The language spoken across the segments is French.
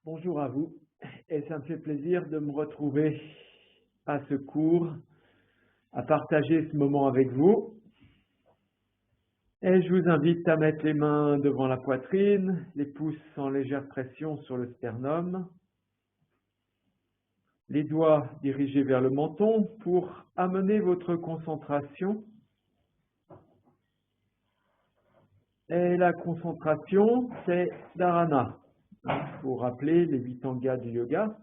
Bonjour à vous, et ça me fait plaisir de me retrouver à ce cours, à partager ce moment avec vous. Et je vous invite à mettre les mains devant la poitrine, les pouces en légère pression sur le sternum, les doigts dirigés vers le menton pour amener votre concentration. Et la concentration, c'est dharana. Pour rappeler les 8 tangas du yoga.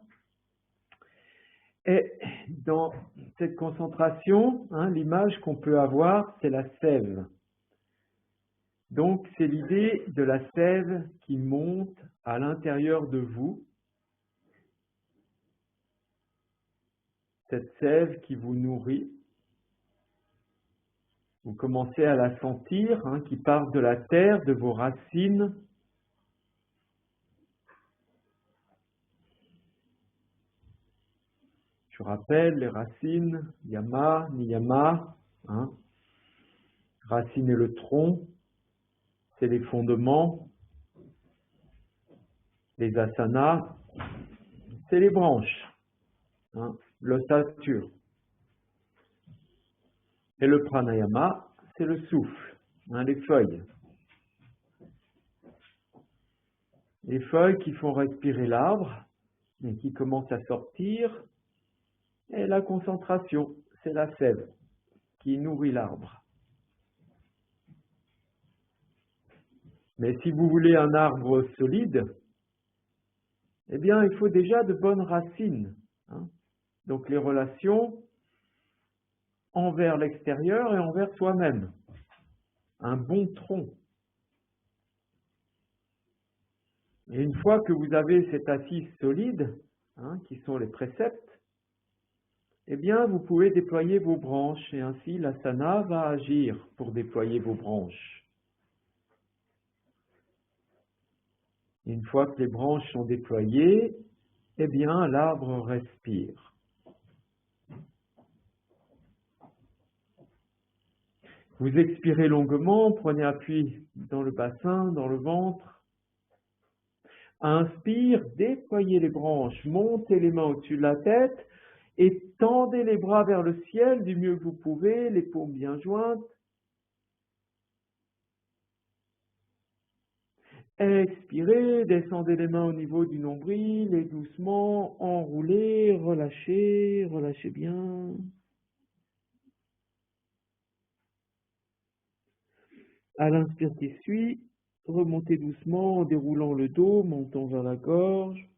Et dans cette concentration, l'image qu'on peut avoir, c'est la sève. Donc, c'est l'idée de la sève qui monte à l'intérieur de vous. Cette sève qui vous nourrit. Vous commencez à la sentir, qui part de la terre, de vos racines. Je rappelle les racines, yama, niyama. Racine et le tronc, c'est les fondements. Les asanas, c'est les branches, l'ossature. Et le pranayama, c'est le souffle, les feuilles. Les feuilles qui font respirer l'arbre et qui commencent à sortir. Et la concentration, c'est la sève qui nourrit l'arbre. Mais si vous voulez un arbre solide, eh bien, il faut déjà de bonnes racines. Donc, les relations envers l'extérieur et envers soi-même. Un bon tronc. Et une fois que vous avez cette assise solide, qui sont les préceptes, eh bien, vous pouvez déployer vos branches et ainsi l'asana va agir pour déployer vos branches. Une fois que les branches sont déployées, eh bien, l'arbre respire. Vous expirez longuement, prenez appui dans le bassin, dans le ventre. Inspire, déployez les branches, montez les mains au-dessus de la tête et tendez les bras vers le ciel du mieux que vous pouvez, les paumes bien jointes. Expirez, descendez les mains au niveau du nombril et doucement enroulez, relâchez, relâchez bien. À l'inspire qui suit, remontez doucement en déroulant le dos, montant vers la gorge.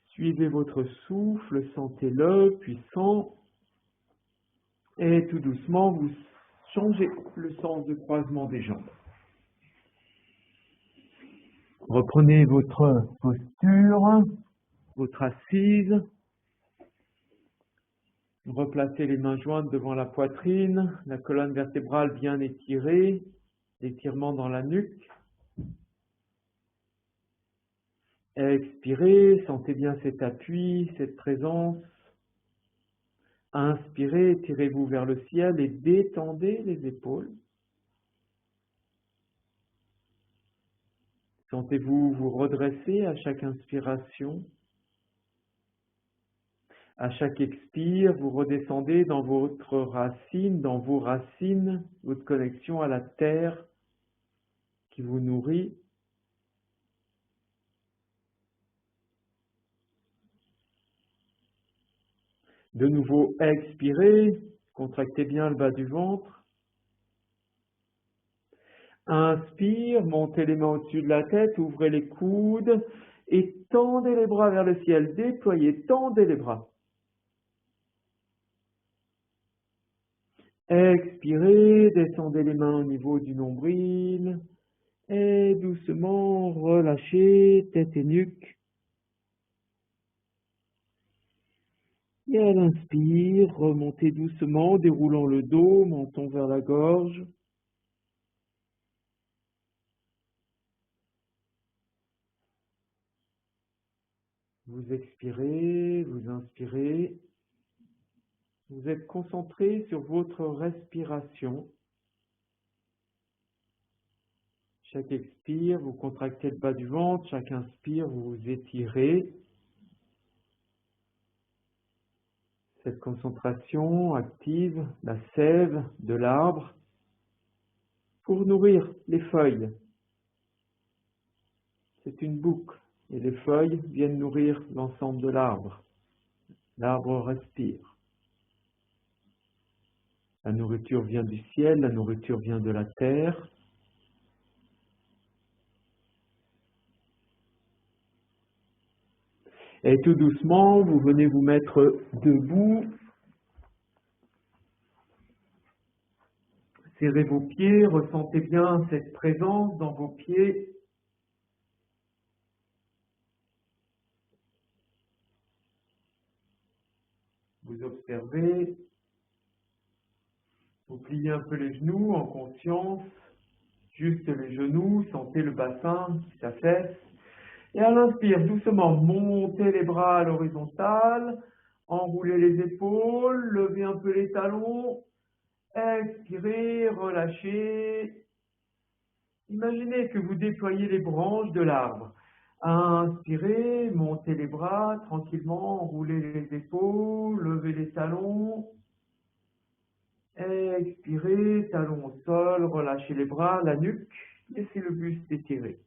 Suivez votre souffle, sentez-le puissant. Et tout doucement, vous changez le sens de croisement des jambes. Reprenez votre posture, votre assise. Replacez les mains jointes devant la poitrine, la colonne vertébrale bien étirée, étirement dans la nuque. Expirez, sentez bien cet appui, cette présence. Inspirez, tirez-vous vers le ciel et détendez les épaules. Sentez-vous vous redresser à chaque inspiration. À chaque expire, vous redescendez dans votre racine, dans vos racines, votre connexion à la terre qui vous nourrit. De nouveau, expirez, contractez bien le bas du ventre. Inspire, montez les mains au-dessus de la tête, ouvrez les coudes et tendez les bras vers le ciel. Déployez, tendez les bras. Expirez, descendez les mains au niveau du nombril et doucement relâchez tête et nuque. Et à l'inspire, remontez doucement, déroulant le dos, menton vers la gorge. Vous expirez, vous inspirez. Vous êtes concentré sur votre respiration. Chaque expire, vous contractez le bas du ventre. Chaque inspire, vous vous étirez. Cette concentration active la sève de l'arbre pour nourrir les feuilles. C'est une boucle et les feuilles viennent nourrir l'ensemble de l'arbre. L'arbre respire. La nourriture vient du ciel, la nourriture vient de la terre. Et tout doucement, vous venez vous mettre debout. Serrez vos pieds, ressentez bien cette présence dans vos pieds. Vous observez. Vous pliez un peu les genoux en conscience. Juste les genoux, sentez le bassin qui s'affaisse. Et à l'inspire, doucement, montez les bras à l'horizontale, enroulez les épaules, levez un peu les talons, expirez, relâchez. Imaginez que vous déployez les branches de l'arbre. Inspirez, montez les bras tranquillement, enroulez les épaules, levez les talons. Expirez, talons au sol, relâchez les bras, la nuque, laissez le buste étiré.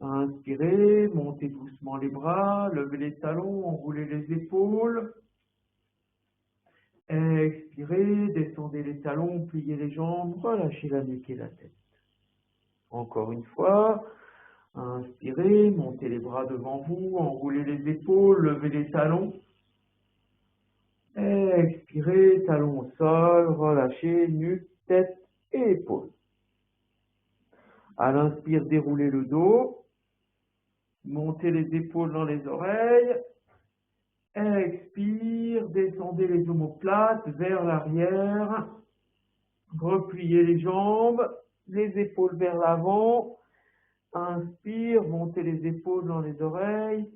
Inspirez, montez doucement les bras, levez les talons, enroulez les épaules. Expirez, descendez les talons, pliez les jambes, relâchez la nuque et la tête. Encore une fois, inspirez, montez les bras devant vous, enroulez les épaules, levez les talons. Expirez, talons au sol, relâchez, nuque, tête et épaules. À l'inspire, déroulez le dos. Montez les épaules dans les oreilles. Expire, descendez les omoplates vers l'arrière. Repliez les jambes, les épaules vers l'avant. Inspire, montez les épaules dans les oreilles.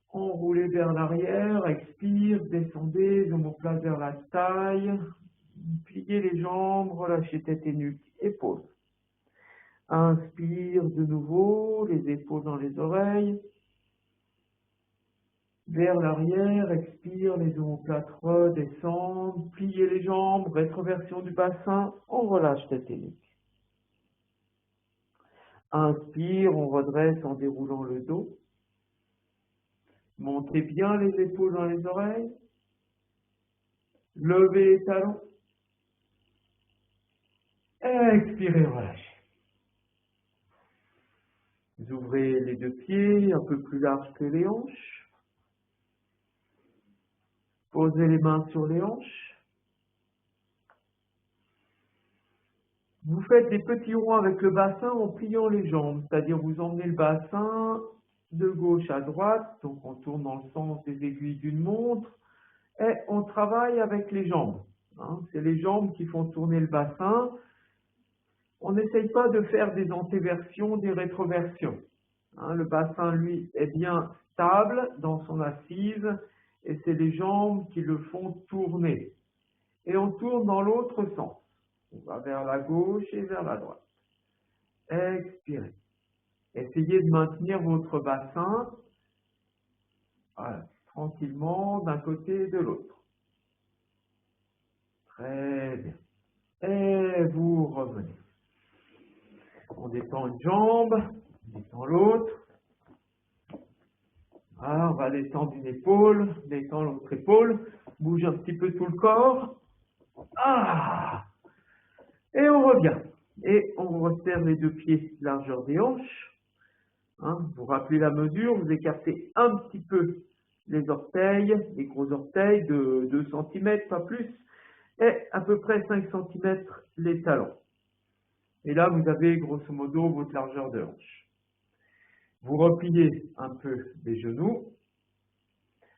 Enroulez vers l'arrière. Expire, descendez les omoplates vers la taille. Pliez les jambes, relâchez tête et nuque, épaules. Inspire de nouveau, les épaules dans les oreilles. Vers l'arrière, expire, les omoplates redescendent. Pliez les jambes, rétroversion du bassin, on relâche tête et nuque. Inspire, on redresse en déroulant le dos. Montez bien les épaules dans les oreilles. Levez les talons. Expirez, relâchez. Vous ouvrez les deux pieds un peu plus larges que les hanches. Posez les mains sur les hanches. Vous faites des petits ronds avec le bassin en pliant les jambes, c'est-à-dire vous emmenez le bassin de gauche à droite, donc on tourne dans le sens des aiguilles d'une montre, et on travaille avec les jambes. C'est les jambes qui font tourner le bassin. On n'essaye pas de faire des antéversions, des rétroversions. Le bassin, lui, est bien stable dans son assise, et c'est les jambes qui le font tourner. Et on tourne dans l'autre sens. On va vers la gauche et vers la droite. Expirez. Essayez de maintenir votre bassin tranquillement d'un côté et de l'autre. Très bien. Et vous revenez. On détend une jambe, on détend l'autre. On va détendre une épaule, détend l'autre épaule. Bouge un petit peu tout le corps. Et on revient. Et on resserre les deux pieds largeur des hanches. Vous rappelez la mesure, vous écartez un petit peu les orteils, les gros orteils de 2 cm, pas plus, et à peu près 5 cm les talons. Et là, vous avez grosso modo votre largeur de hanche. Vous repliez un peu les genoux.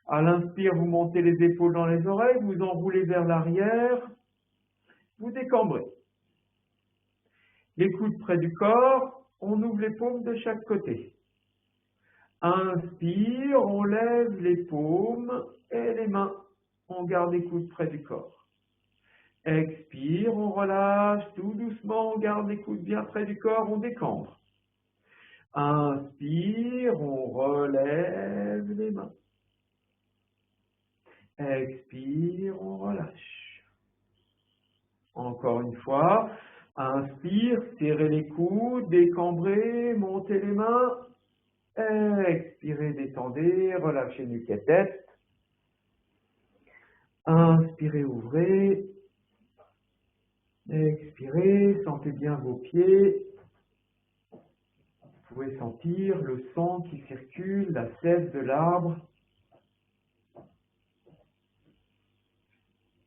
À l'inspire, vous montez les épaules dans les oreilles, vous enroulez vers l'arrière, vous décambrez. Les coudes près du corps, on ouvre les paumes de chaque côté. Inspire, on lève les paumes et les mains. On garde les coudes près du corps. Expire, on relâche tout doucement, on garde les coudes bien près du corps, on décambre. Inspire, on relève les mains. Expire, on relâche. Encore une fois, inspire, serrez les coudes, décambrez, montez les mains. Expirez, détendez, relâchez nuque et tête. Inspirez, ouvrez. Expirez, sentez bien vos pieds. Vous pouvez sentir le sang qui circule, la sève de l'arbre.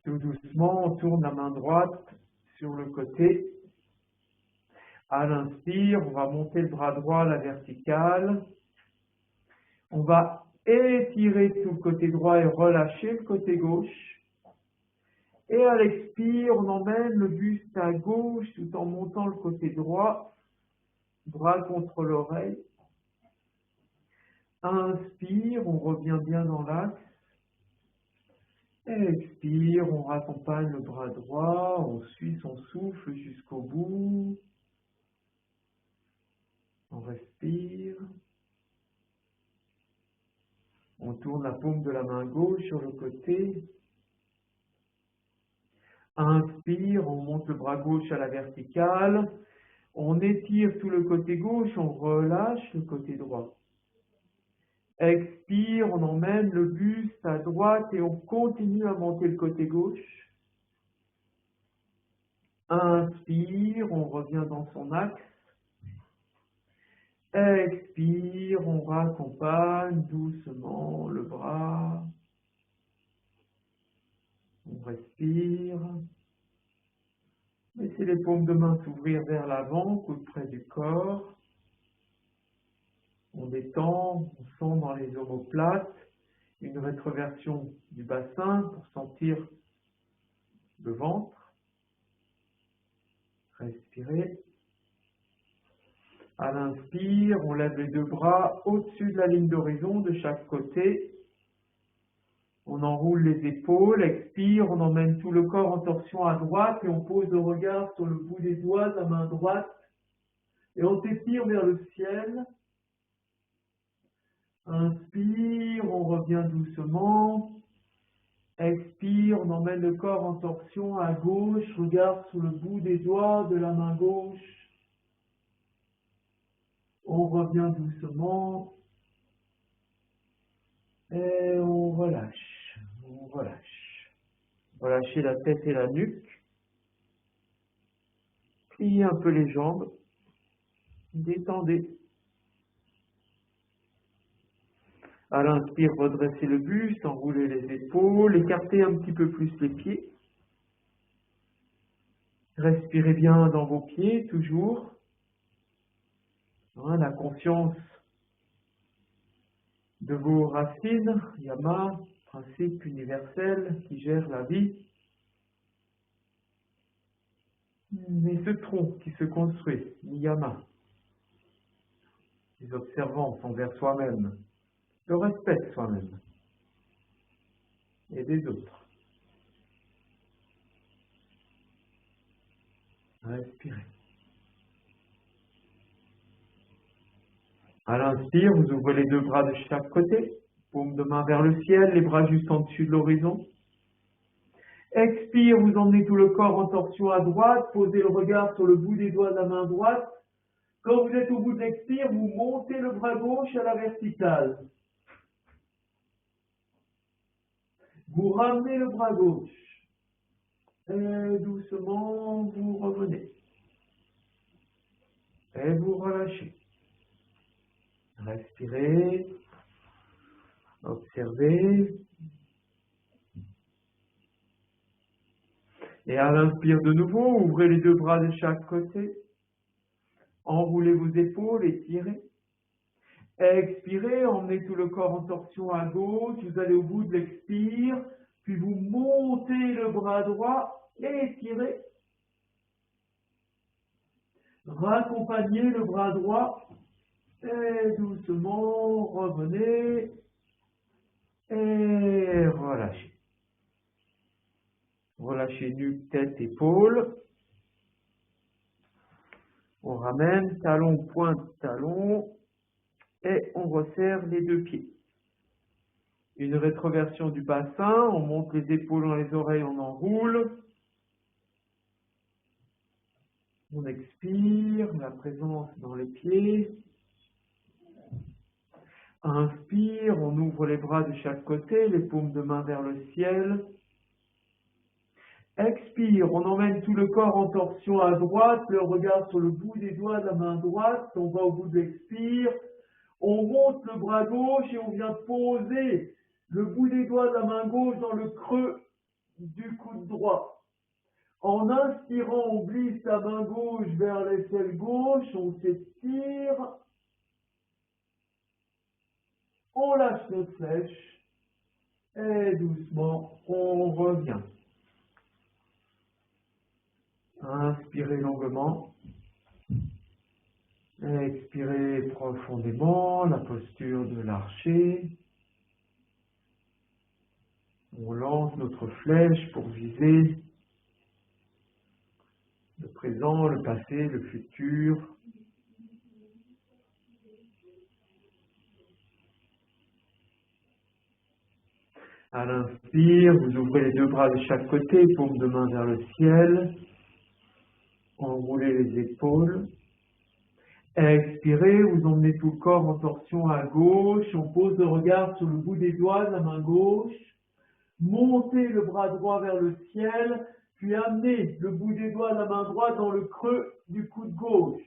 Tout doucement, on tourne la main droite sur le côté. À l'inspire, on va monter le bras droit à la verticale. On va étirer tout le côté droit et relâcher le côté gauche. Et à l'expire, on emmène le buste à gauche tout en montant le côté droit, bras contre l'oreille. Inspire, on revient bien dans l'axe. Expire, on raccompagne le bras droit, on suit son souffle jusqu'au bout. On respire. On tourne la paume de la main gauche sur le côté. Inspire, on monte le bras gauche à la verticale. On étire tout le côté gauche, on relâche le côté droit. Expire, on emmène le buste à droite et on continue à monter le côté gauche. Inspire, on revient dans son axe. Expire, on raccompagne doucement le bras. On respire. Laissez les paumes de main s'ouvrir vers l'avant, coude près du corps. On détend, on sent dans les omoplates une rétroversion du bassin pour sentir le ventre. Respirez. À l'inspire, on lève les deux bras au-dessus de la ligne d'horizon de chaque côté. On enroule les épaules, expire, on emmène tout le corps en torsion à droite et on pose le regard sur le bout des doigts de la main droite et on s'étire vers le ciel. Inspire, on revient doucement. Expire, on emmène le corps en torsion à gauche, regard sur le bout des doigts de la main gauche. On revient doucement. Et on relâche. On relâche. Relâchez la tête et la nuque. Pliez un peu les jambes. Détendez. À l'inspire, redressez le buste, enroulez les épaules, écartez un petit peu plus les pieds. Respirez bien dans vos pieds, toujours. La conscience de vos racines, Yama, principe universel qui gère la vie. Et ce tronc qui se construit, Niyama, les observances envers soi-même, le respect de soi-même et des autres. Respirez. À l'inspire, vous ouvrez les deux bras de chaque côté, paume de main vers le ciel, les bras juste en dessus de l'horizon. Expire, vous emmenez tout le corps en torsion à droite, posez le regard sur le bout des doigts de la main droite. Quand vous êtes au bout de l'expire, vous montez le bras gauche à la verticale. Vous ramenez le bras gauche. Et doucement, vous revenez. Et vous relâchez. Respirez. Observez. Et à l'inspire de nouveau, ouvrez les deux bras de chaque côté. Enroulez vos épaules, étirez. Expirez, emmenez tout le corps en torsion à gauche. Vous allez au bout de l'expire. Puis vous montez le bras droit et étirez. Raccompagnez le bras droit. Et doucement, revenez. Et relâchez. Relâchez nuque, tête, épaules. On ramène, talon, pointe, talon. Et on resserre les deux pieds. Une rétroversion du bassin, on monte les épaules dans les oreilles, on enroule. On expire, la présence dans les pieds. Inspire, on ouvre les bras de chaque côté, les paumes de main vers le ciel. Expire, on emmène tout le corps en torsion à droite, le regard sur le bout des doigts de la main droite, on va au bout de l'expire. On monte le bras gauche et on vient poser le bout des doigts de la main gauche dans le creux du coude droit. En inspirant, on glisse la main gauche vers l'aisselle gauche, on s'étire, on lâche notre flèche et doucement, on revient. Inspirez longuement, expirez profondément, la posture de l'archer. On lance notre flèche pour viser le présent, le passé, le futur. À l'inspire, vous ouvrez les deux bras de chaque côté, paume de main vers le ciel. Enroulez les épaules. Expirez, vous emmenez tout le corps en torsion à gauche. On pose le regard sur le bout des doigts de la main gauche. Montez le bras droit vers le ciel, puis amenez le bout des doigts de la main droite dans le creux du coude gauche.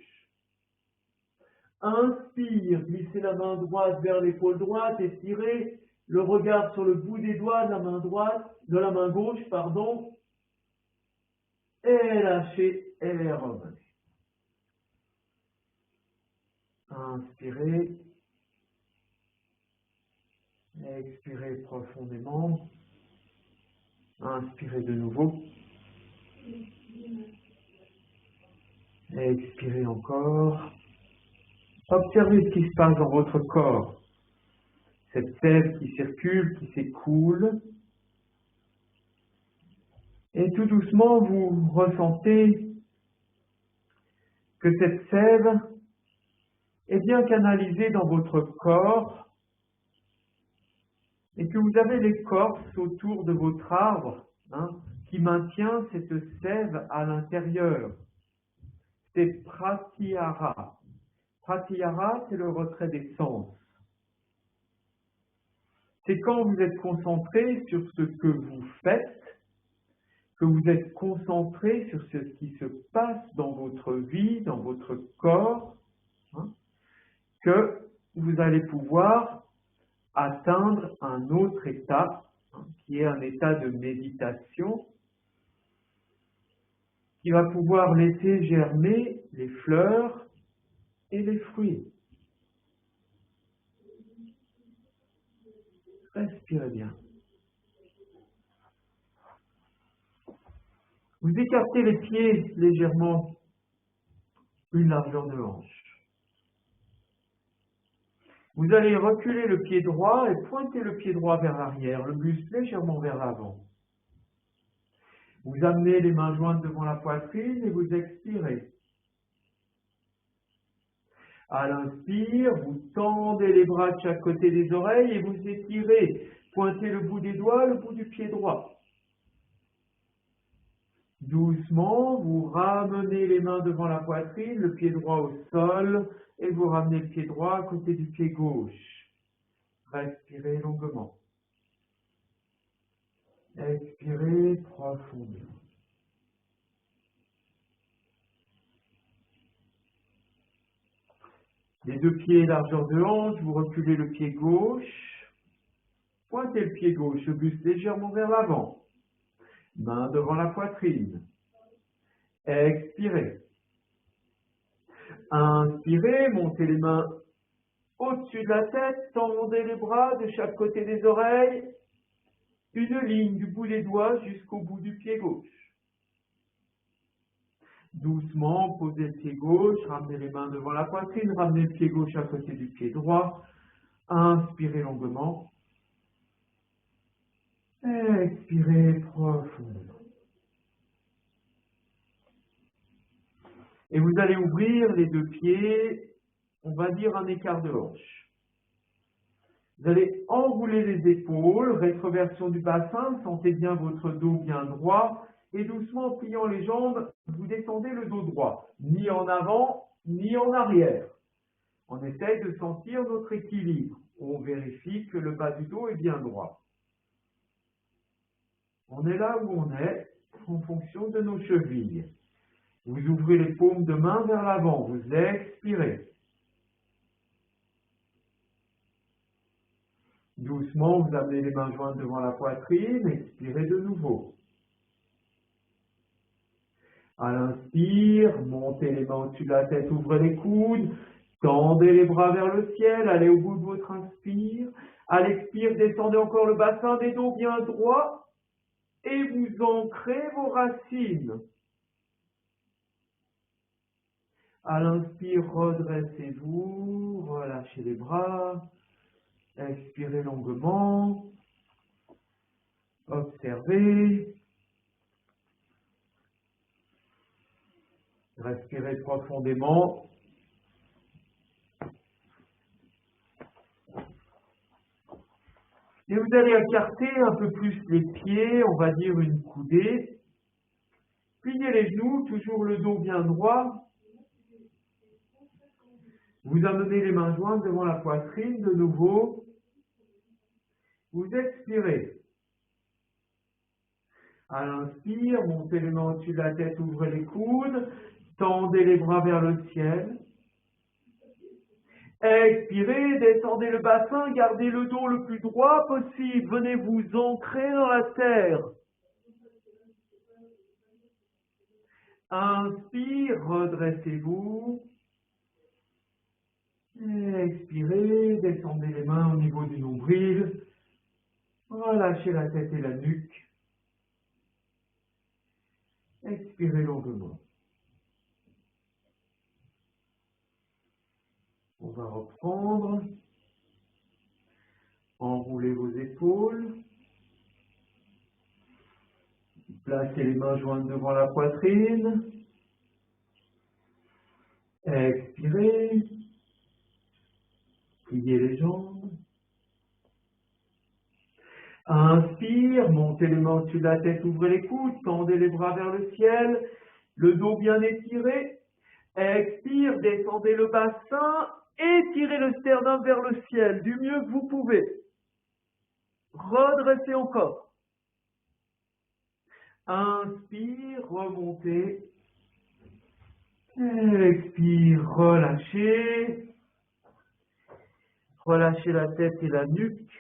Inspire, glissez la main droite vers l'épaule droite, étirez le regard sur le bout des doigts de la main droite, de la main gauche, pardon, et lâchez et revenez. Inspirez, expirez profondément, inspirez de nouveau, expirez encore. Observez ce qui se passe dans votre corps. Cette sève qui circule, qui s'écoule. Et tout doucement, vous ressentez que cette sève est bien canalisée dans votre corps et que vous avez l'écorce autour de votre arbre qui maintient cette sève à l'intérieur. C'est pratyahara. Pratyahara, c'est le retrait des sens. C'est quand vous êtes concentré sur ce que vous faites, que vous êtes concentré sur ce qui se passe dans votre vie, dans votre corps, que vous allez pouvoir atteindre un autre état, qui est un état de méditation, qui va pouvoir laisser germer les fleurs et les fruits. Respirez bien. Vous écartez les pieds légèrement, une largeur de hanche. Vous allez reculer le pied droit et pointer le pied droit vers l'arrière, le buste légèrement vers l'avant. Vous amenez les mains jointes devant la poitrine et vous expirez. À l'inspire, vous tendez les bras de chaque côté des oreilles et vous étirez. Pointez le bout des doigts, le bout du pied droit. Doucement, vous ramenez les mains devant la poitrine, le pied droit au sol, et vous ramenez le pied droit à côté du pied gauche. Respirez longuement. Expirez profondément. Les deux pieds largeur de hanche, vous reculez le pied gauche, pointez le pied gauche, le buste légèrement vers l'avant. Main devant la poitrine. Expirez. Inspirez, montez les mains au-dessus de la tête, tendez les bras de chaque côté des oreilles, une ligne du bout des doigts jusqu'au bout du pied gauche. Doucement, posez le pied gauche, ramenez les mains devant la poitrine, ramenez le pied gauche à côté du pied droit. Inspirez longuement. Expirez profondément. Et vous allez ouvrir les deux pieds, on va dire un écart de hanche. Vous allez enrouler les épaules, rétroversion du bassin, sentez bien votre dos bien droit, et doucement en pliant les jambes, vous descendez le dos droit, ni en avant, ni en arrière. On essaye de sentir notre équilibre. On vérifie que le bas du dos est bien droit. On est là où on est, en fonction de nos chevilles. Vous ouvrez les paumes de main vers l'avant, vous expirez. Doucement, vous amenez les mains jointes devant la poitrine, expirez de nouveau. À l'inspire, montez les mains au-dessus de la tête, ouvrez les coudes, tendez les bras vers le ciel, allez au bout de votre inspire. À l'expire, descendez encore le bassin des dos bien droit et vous ancrez vos racines. À l'inspire, redressez-vous, relâchez les bras, expirez longuement, observez, respirez profondément. Et vous allez écarter un peu plus les pieds, on va dire une coudée. Pliez les genoux, toujours le dos bien droit. Vous amenez les mains jointes devant la poitrine, de nouveau. Vous expirez. À l'inspire, montez les mains au-dessus de la tête, ouvrez les coudes, tendez les bras vers le ciel. Expirez, descendez le bassin, gardez le dos le plus droit possible. Venez vous ancrer dans la terre. Inspire, redressez-vous. Expirez, descendez les mains au niveau du nombril. Relâchez la tête et la nuque. Expirez longuement. On va reprendre. Enroulez vos épaules. Placez les mains jointes devant la poitrine. Expirez. Pliez les jambes. Inspire, montez les mains au-dessus de la tête, ouvrez les coudes, tendez les bras vers le ciel, le dos bien étiré. Expire, descendez le bassin, étirez le sternum vers le ciel du mieux que vous pouvez. Redressez encore. Inspire, remontez. Expire, relâchez. Relâchez la tête et la nuque.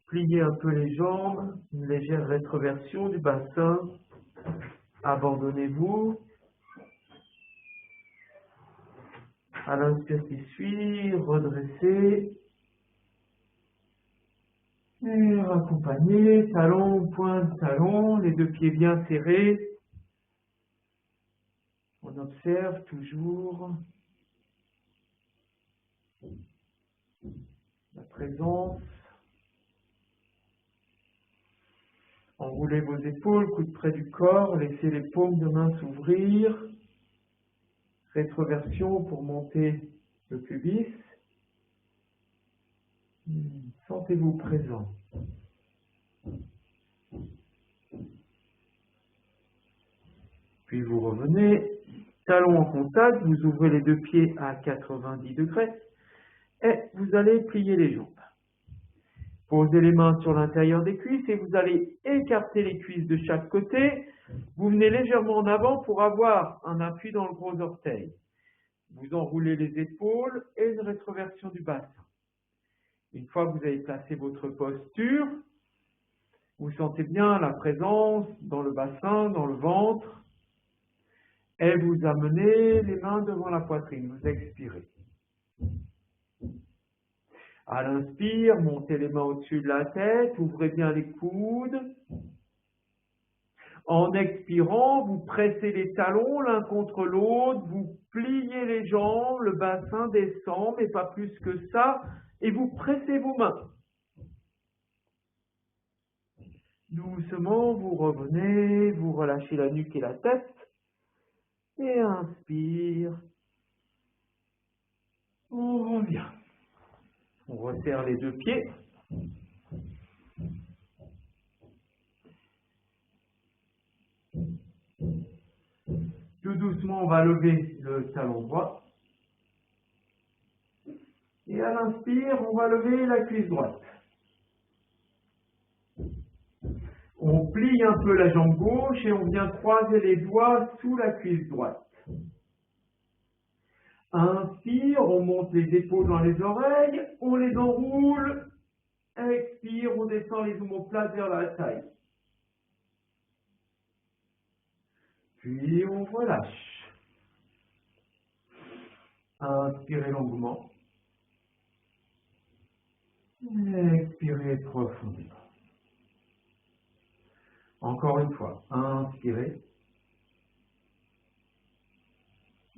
Pliez un peu les jambes, une légère rétroversion du bassin. Abandonnez-vous. À l'inspire qui suit, redressez. Et raccompagnez, talon, pointe, talon, les deux pieds bien serrés. On observe toujours la présence. Enroulez vos épaules, coudes près du corps, laissez les paumes de main s'ouvrir. Rétroversion pour monter le pubis. Sentez-vous présent. Puis vous revenez, talons en contact, vous ouvrez les deux pieds à 90 degrés et vous allez plier les jambes. Posez les mains sur l'intérieur des cuisses et vous allez écarter les cuisses de chaque côté. Vous venez légèrement en avant pour avoir un appui dans le gros orteil. Vous enroulez les épaules et une rétroversion du bassin. Une fois que vous avez placé votre posture, vous sentez bien la présence dans le bassin, dans le ventre, et vous amenez les mains devant la poitrine, vous expirez. À l'inspire, montez les mains au-dessus de la tête, ouvrez bien les coudes. En expirant, vous pressez les talons l'un contre l'autre, vous pliez les jambes, le bassin descend, mais pas plus que ça, et vous pressez vos mains. Doucement, vous revenez, vous relâchez la nuque et la tête. Et inspire. On revient. On resserre les deux pieds. Tout doucement, on va lever le talon droit. Et à l'inspire, on va lever la cuisse droite. On plie un peu la jambe gauche et on vient croiser les doigts sous la cuisse droite. Inspire, on monte les épaules dans les oreilles, on les enroule. Expire, on descend les omoplates vers la taille. Puis on relâche. Inspirez longuement. Expirez profondément. Encore une fois, inspirez.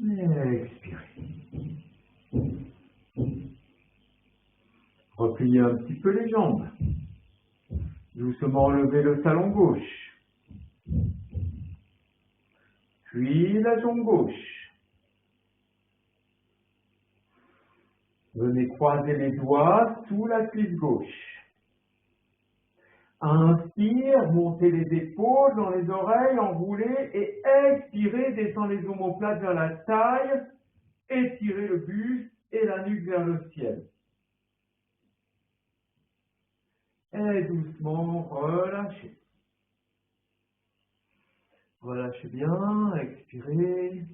Expirez. Repliez un petit peu les jambes. Doucement levez le talon gauche. Puis la jambe gauche. Venez croiser les doigts sous la cuisse gauche. Inspire, montez les épaules dans les oreilles, enroulez et expirez, descendez les omoplates vers la taille, étirez le buste et la nuque vers le ciel. Et doucement, relâchez. Relâchez bien, expirez.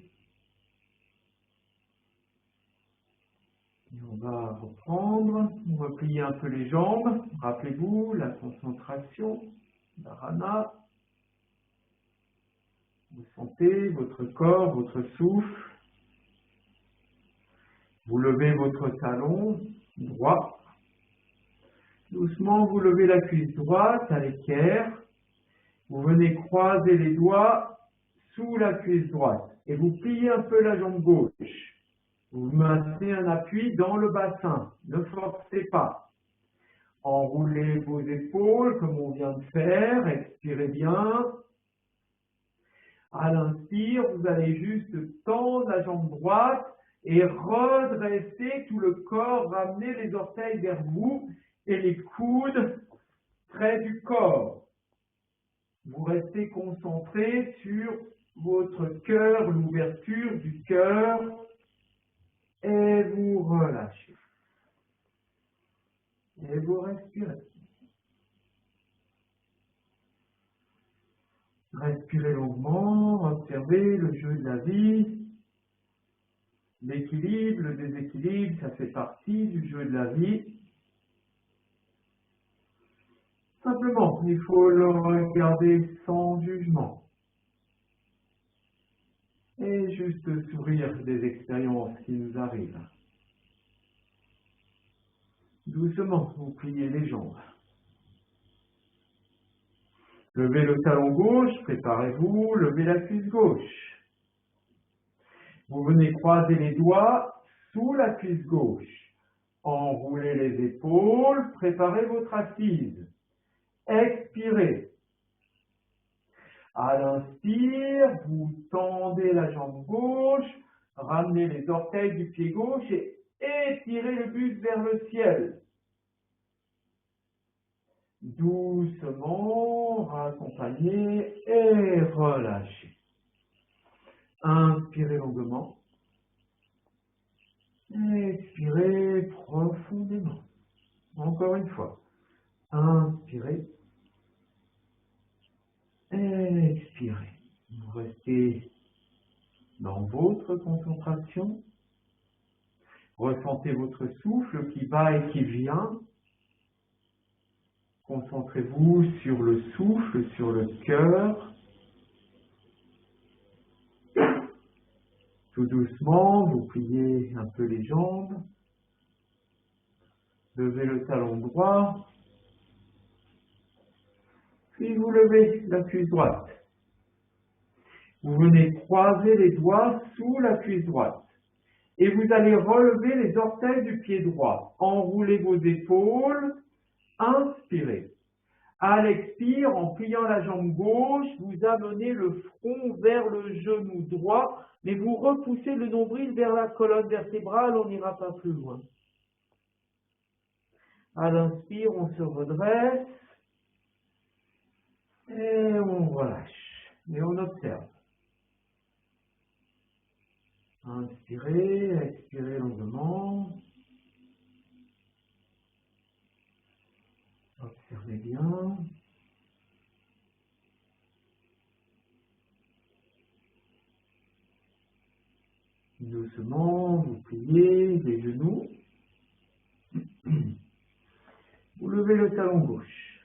Et on va reprendre, on va plier un peu les jambes. Rappelez-vous, la concentration, dharana. Vous sentez votre corps, votre souffle. Vous levez votre talon droit. Doucement, vous levez la cuisse droite à l'équerre. Vous venez croiser les doigts sous la cuisse droite. Et vous pliez un peu la jambe gauche. Vous maintenez un appui dans le bassin. Ne forcez pas. Enroulez vos épaules comme on vient de faire. Expirez bien. À l'inspire, vous allez juste tendre la jambe droite et redresser tout le corps. Ramenez les orteils vers vous et les coudes près du corps. Vous restez concentré sur votre cœur, l'ouverture du cœur. Et vous relâchez. Et vous respirez. Respirez longuement, observez le jeu de la vie. L'équilibre, le déséquilibre, ça fait partie du jeu de la vie. Simplement, il faut le regarder sans jugement. Et juste sourire des expériences qui nous arrivent. Doucement, vous pliez les jambes. Levez le talon gauche, préparez-vous, levez la cuisse gauche. Vous venez croiser les doigts sous la cuisse gauche. Enroulez les épaules, préparez votre assise. Expirez. À l'inspire, vous tendez la jambe gauche, ramenez les orteils du pied gauche et étirez le buste vers le ciel. Doucement, raccompagnez et relâchez. Inspirez longuement. Expirez profondément. Encore une fois. Inspirez. Expirez. Vous restez dans votre concentration. Ressentez votre souffle qui va et qui vient. Concentrez-vous sur le souffle, sur le cœur. Tout doucement, vous pliez un peu les jambes. Levez le talon droit. Puis vous levez la cuisse droite. Vous venez croiser les doigts sous la cuisse droite. Et vous allez relever les orteils du pied droit. Enroulez vos épaules. Inspirez. À l'expire, en pliant la jambe gauche, vous amenez le front vers le genou droit, mais vous repoussez le nombril vers la colonne vertébrale, on n'ira pas plus loin. À l'inspire, on se redresse et on relâche. Et on observe. Inspirez, expirez longuement. Observez bien. Doucement, vous pliez les genoux. Vous levez le talon gauche.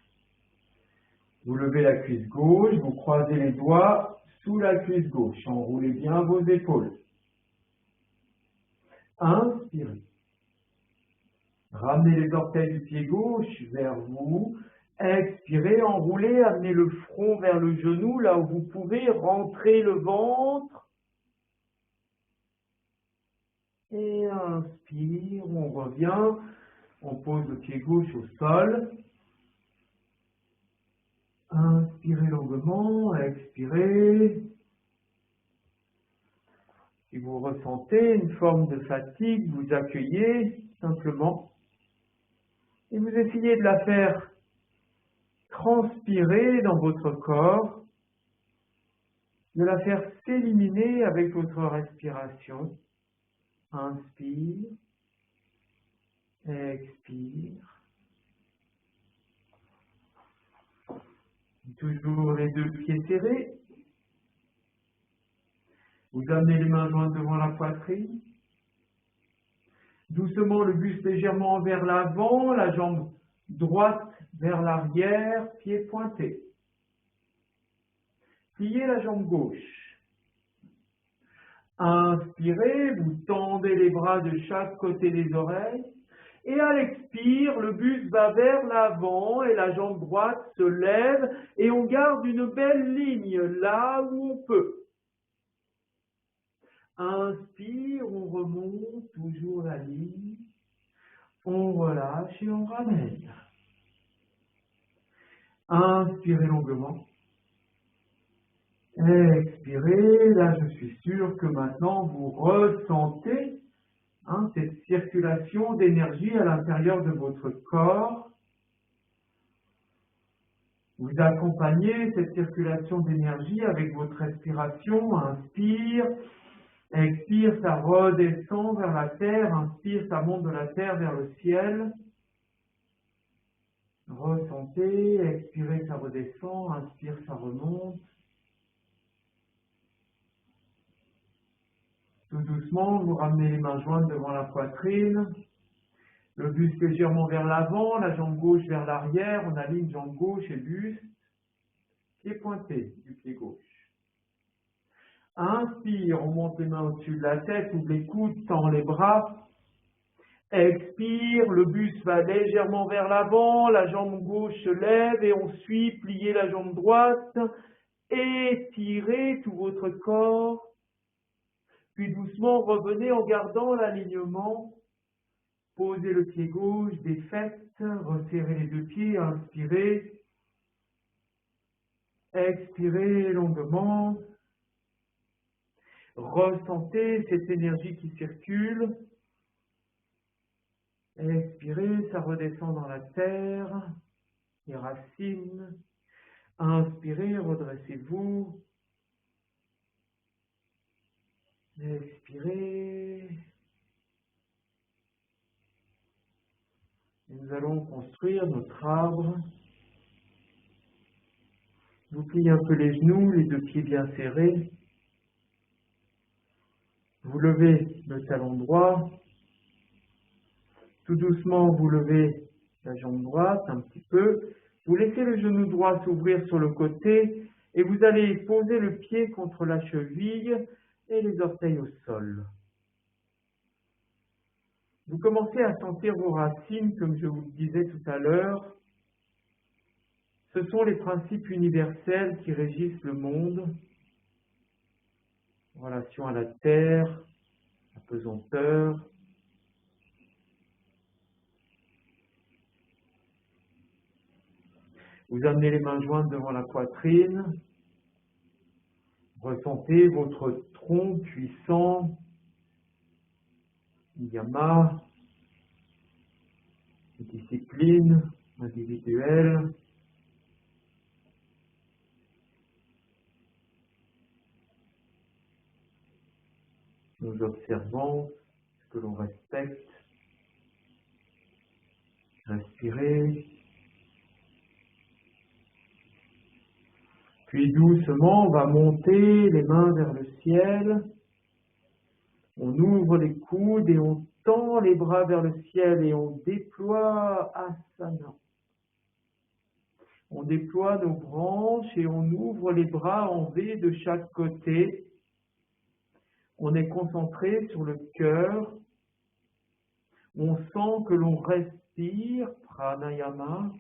Vous levez la cuisse gauche, vous croisez les doigts sous la cuisse gauche. Enroulez bien vos épaules. Inspirez. Ramenez les orteils du pied gauche vers vous. Expirez, enroulez, amenez le front vers le genou, là où vous pouvez, rentrer le ventre. Et inspire, on revient, on pose le pied gauche au sol. Inspirez longuement, expirez. Si vous ressentez une forme de fatigue, vous accueillez simplement. Et vous essayez de la faire transpirer dans votre corps, de la faire s'éliminer avec votre respiration. Inspire, expire. Toujours les deux pieds serrés. Vous amenez les mains jointes devant la poitrine. Doucement, le buste légèrement vers l'avant, la jambe droite vers l'arrière, pied pointé. Pliez la jambe gauche. Inspirez, vous tendez les bras de chaque côté des oreilles. Et à l'expire, le buste va vers l'avant et la jambe droite se lève et on garde une belle ligne là où on peut. Inspire, on remonte, toujours la ligne. On relâche et on ramène. Inspirez longuement. Expirez, là je suis sûr que maintenant vous ressentez cette circulation d'énergie à l'intérieur de votre corps. Vous accompagnez cette circulation d'énergie avec votre respiration. Inspire, expire, ça redescend vers la terre. Inspire, ça monte de la terre vers le ciel. Ressentez, expirez, ça redescend. Inspire, ça remonte. Tout doucement, vous ramenez les mains jointes devant la poitrine. Le buste légèrement vers l'avant, la jambe gauche vers l'arrière. On aligne jambe gauche et buste. Pied pointé du pied gauche. Inspire, on monte les mains au-dessus de la tête, ouvre les coudes, tend les bras. Expire, le buste va légèrement vers l'avant, la jambe gauche se lève et on suit, pliez la jambe droite. Étirez tout votre corps. Puis doucement, revenez en gardant l'alignement. Posez le pied gauche des fesses, resserrez les deux pieds, inspirez. Expirez longuement. Ressentez cette énergie qui circule. Expirez, ça redescend dans la terre, les racines. Inspirez, redressez-vous. Expirez. Et nous allons construire notre arbre. Vous pliez un peu les genoux, les deux pieds bien serrés. Vous levez le talon droit. Tout doucement, vous levez la jambe droite un petit peu. Vous laissez le genou droit s'ouvrir sur le côté et vous allez poser le pied contre la cheville et les orteils au sol. Vous commencez à sentir vos racines, comme je vous le disais tout à l'heure. Ce sont les principes universels qui régissent le monde, en relation à la terre, la pesanteur. Vous amenez les mains jointes devant la poitrine. Ressentez votre tronc puissant. Yama, discipline individuelle. Nous observons ce que l'on respecte. Inspirez. Puis doucement, on va monter les mains vers le ciel. On ouvre les coudes et on tend les bras vers le ciel et on déploie Asana. On déploie nos branches et on ouvre les bras en V de chaque côté. On est concentré sur le cœur. On sent que l'on respire, pranayama.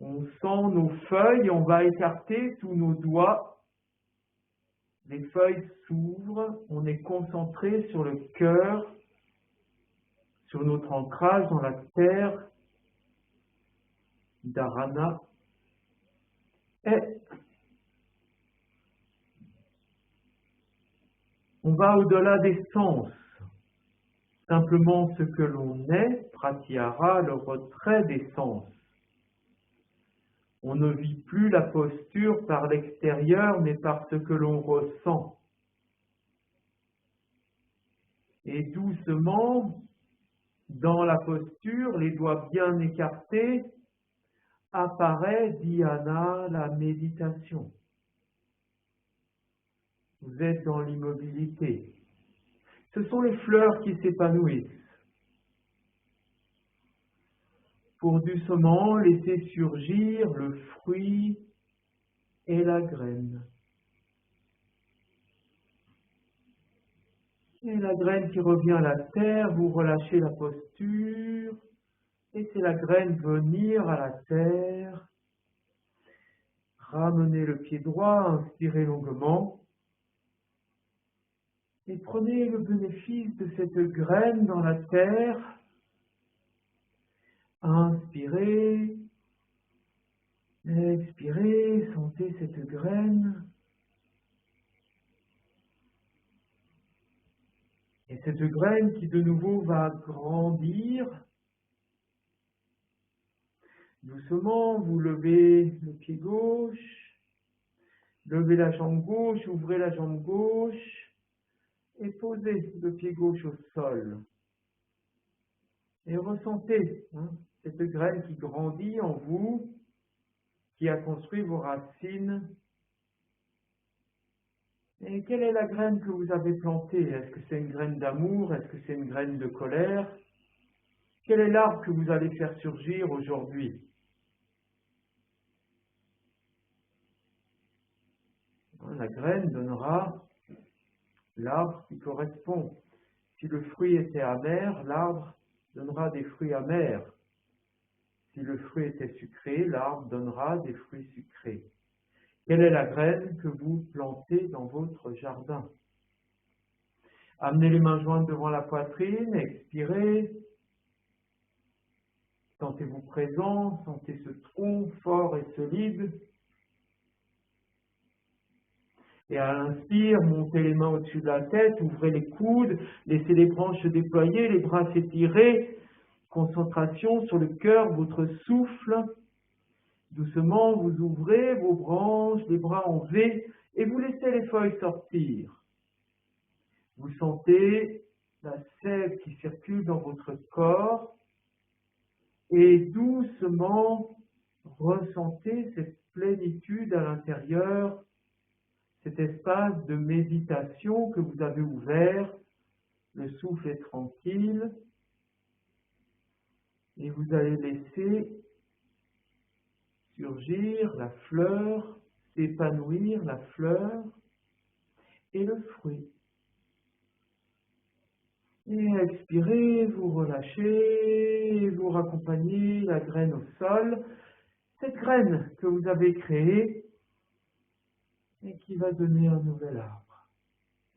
On sent nos feuilles, on va écarter tous nos doigts. Les feuilles s'ouvrent, on est concentré sur le cœur, sur notre ancrage dans la terre, dharana. Et on va au-delà des sens. Simplement ce que l'on est, pratyahara, le retrait des sens. On ne vit plus la posture par l'extérieur, mais par ce que l'on ressent. Et doucement, dans la posture, les doigts bien écartés, apparaît dhyana, la méditation. Vous êtes dans l'immobilité. Ce sont les fleurs qui s'épanouissent. Pour doucement laisser surgir le fruit et la graine. Et la graine qui revient à la terre, vous relâchez la posture, et c'est la graine venir à la terre. Ramenez le pied droit, inspirez longuement, et prenez le bénéfice de cette graine dans la terre. Inspirez, expirez, sentez cette graine. Et cette graine qui de nouveau va grandir. Doucement, vous levez le pied gauche, levez la jambe gauche, ouvrez la jambe gauche et posez le pied gauche au sol. Et ressentez cette graine qui grandit en vous, qui a construit vos racines. Et quelle est la graine que vous avez plantée? Est-ce que c'est une graine d'amour? Est-ce que c'est une graine de colère? Quel est l'arbre que vous allez faire surgir aujourd'hui? La graine donnera l'arbre qui correspond. Si le fruit était amer, l'arbre donnera des fruits amers. Si le fruit était sucré, l'arbre donnera des fruits sucrés. Quelle est la graine que vous plantez dans votre jardin? Amenez les mains jointes devant la poitrine, expirez. Sentez-vous présent, sentez ce tronc fort et solide. Et à l'inspire, montez les mains au-dessus de la tête, ouvrez les coudes, laissez les branches se déployer, les bras s'étirer. Concentration sur le cœur, votre souffle. Doucement, vous ouvrez vos branches, les bras en V, et vous laissez les feuilles sortir. Vous sentez la sève qui circule dans votre corps, et doucement, ressentez cette plénitude à l'intérieur, cet espace de méditation que vous avez ouvert. Le souffle est tranquille, et vous allez laisser surgir la fleur, s'épanouir la fleur et le fruit. Et expirez, vous relâchez, et vous raccompagnez la graine au sol. Cette graine que vous avez créée et qui va donner un nouvel arbre.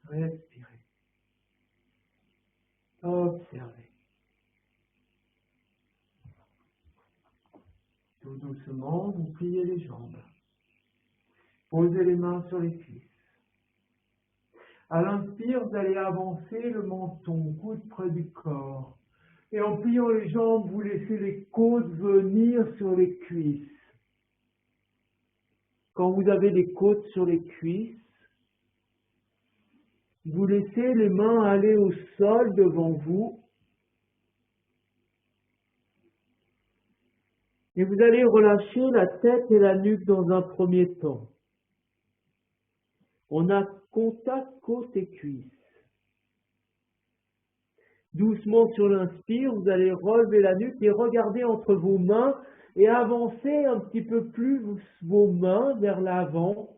Respirez. Observez. tout doucement, vous pliez les jambes. Posez les mains sur les cuisses. À l'inspire, vous allez avancer le menton, coude près du corps. Et en pliant les jambes, vous laissez les côtes venir sur les cuisses. Quand vous avez les côtes sur les cuisses, vous laissez les mains aller au sol devant vous. Et vous allez relâcher la tête et la nuque dans un premier temps. On a contact côte et cuisse. Doucement sur l'inspire, vous allez relever la nuque et regarder entre vos mains et avancer un petit peu plus vos mains vers l'avant.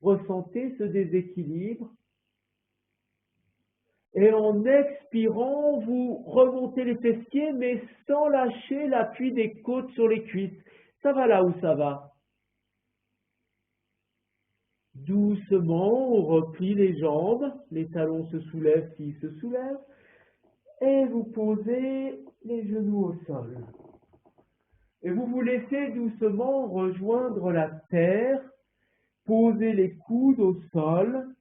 Ressentez ce déséquilibre. Et en expirant, vous remontez les fessiers, mais sans lâcher l'appui des côtes sur les cuisses. Ça va là où ça va. Doucement, on replie les jambes, les talons se soulèvent s'ils se soulèvent, et vous posez les genoux au sol. Et vous vous laissez doucement rejoindre la terre, poser les coudes au sol,